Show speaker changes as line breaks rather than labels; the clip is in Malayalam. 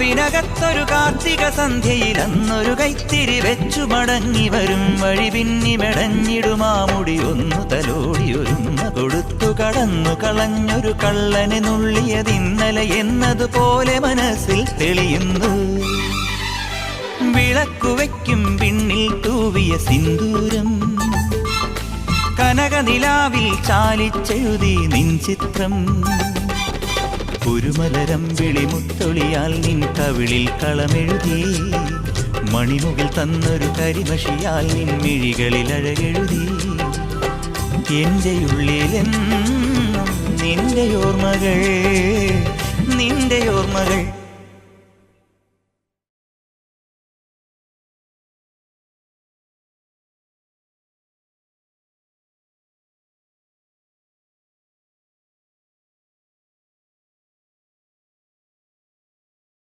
കാവിനകത്തൊരു കാർത്തിക സന്ധ്യയിൽ അന്നൊരു കൈത്തിരി വെച്ചു മടങ്ങി വരും വഴി പിന്നി മെടഞ്ഞിടുമാമുടി ഒന്നു തലോടി ഒരുമ കൊടുത്തു കടന്നു കളഞ്ഞൊരു കള്ളനെ നുള്ളിയതിന്നലെ എന്നതുപോലെ മനസ്സിൽ തെളിയുന്നു. വിളക്കുവയ്ക്കും പിന്നിൽ തൂവിയ സിന്ദൂരം കനകനിലാവിൽ ചാലിച്ചെഴുതി നിൻ ചിത്രം. കുരുമലരം വിളിമുത്തൊളിയാൽ നിൻ കവിളിൽ കളമെഴുതി മണിമുകിൽ തന്നൊരു കരിമഷിയാൽ നിൻ മിഴികളിൽ അഴകെഴുതി. എൻ്റെ ഉള്ളിലെന്നും നിന്റെ ഓർമ്മകൾ നിന്റെ ഓർമ്മകൾ